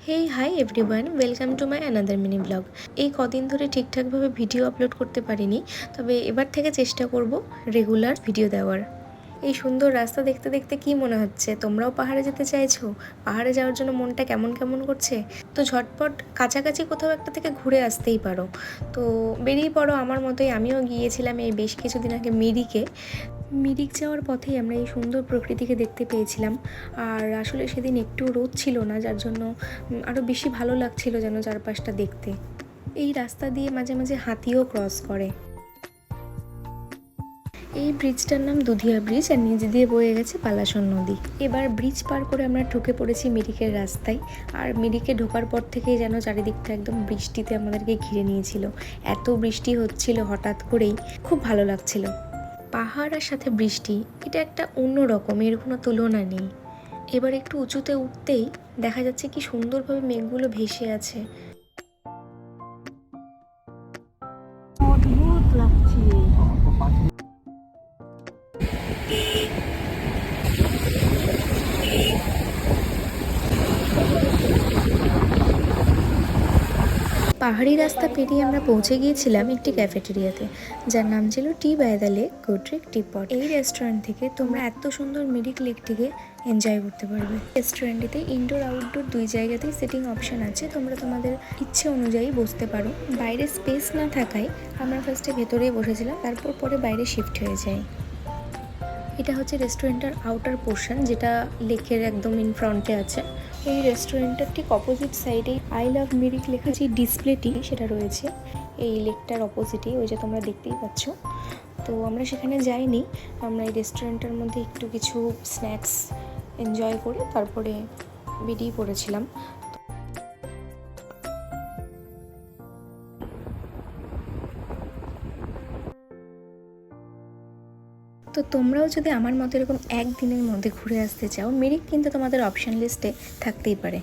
Hey hi everyone, welcome to my another mini blog. এই কদিন ধরে ঠিকঠাকভাবে ভিডিও আপলোড করতে পারিনি, তবে এবার থেকে চেষ্টা করব রেগুলার ভিডিও দেওয়ার। এই সুন্দর রাস্তা দেখতে দেখতে কি মনে হচ্ছে তোমরাও পাহাড়ে যেতে চাইছো? পাহাড়ে যাওয়ার জন্য মনটা কেমন কেমন করছে? তো ঝটপট কাছাকাছি কোথাও একটা থেকে ঘুরে আসতেই পারো। তো বেরিয়ে পড়ো আমার মতোই। আমিও গিয়েছিলাম এই বেশ কিছুদিন আগে মিরিক যাওয়ার পথেই আমরা এই সুন্দর প্রকৃতিকে দেখতে পেয়েছিলাম। আর আসলে সেদিন একটু রোদ ছিল না, যার জন্য আরও বেশি ভালো লাগছিল যেন চারপাশটা দেখতে। এই রাস্তা দিয়ে মাঝে মাঝে হাতিও ক্রস করে। এই ব্রিজটার নাম দুধিয়া ব্রিজ, আর নিচ দিয়ে বয়ে গেছে পালাশন নদী। এবার ব্রিজ পার করে আমরা ঢুকে পড়েছি মিরিকের রাস্তায়। আর মিরিকে ঢোকার পর থেকেই যেন চারিদিকটা একদম বৃষ্টিতে আমাদেরকে ঘিরে নিয়েছিল। এত বৃষ্টি হচ্ছিল হঠাৎ করেই, খুব ভালো লাগছিল। পাহাড় আর সাথে বৃষ্টি, এটা একটা অন্য রকম, এর কোনো তুলনা নেই। এবার একটু উঁচুতে উঠতেই দেখা যাচ্ছে কি সুন্দরভাবে মেঘগুলো ভেসে আছে। অদ্ভুত লাগছে। পাহাড়ি রাস্তা পেরিয়ে আমরা পৌঁছে গিয়েছিলাম একটি ক্যাফেটেরিয়াতে, যার নাম ছিল টি বাই দ্য লেক গোট্রিক টি পট। এই রেস্টুরেন্ট থেকে তোমরা এত সুন্দর মিরিক লেকটিকে এনজয় করতে পারবে। রেস্টুরেন্টটিতে ইনডোর আউটডোর দুই জায়গাতেই সিটিং অপশন আছে, তোমরা তোমাদের ইচ্ছে অনুযায়ী বসতে পারো। বাইরে স্পেস না থাকায় আমরা ফার্স্টে ভেতরেই বসেছিলাম, তারপর পরে বাইরে শিফট হয়ে যাই। এটা হচ্ছে রেস্টুরেন্টের আউটার পোর্শন, যেটা লেকের একদম ইন ফ্রন্টে আছে। এই রেস্টুরেন্টটার ঠিক অপোজিট সাইডে আই লাভ মিরিক লেখা যে ডিসপ্লেটি সেটা রয়েছে এই লেকটার অপোজিটেই, ওই যে তোমরা দেখতেই পাচ্ছ। তো আমরা সেখানে যাইনি, আমরা এই রেস্টুরেন্টের মধ্যে একটু কিছু স্ন্যাক্স এনজয় করে তারপরে বেরিয়ে পড়েছিলাম। তো তোমরাও যদি আমার মতো এরকম একদিনের মধ্যে ঘুরে আসতে চাও, মিরিক কিন্তু তোমাদের অপশন লিস্টে থাকতেই পারে।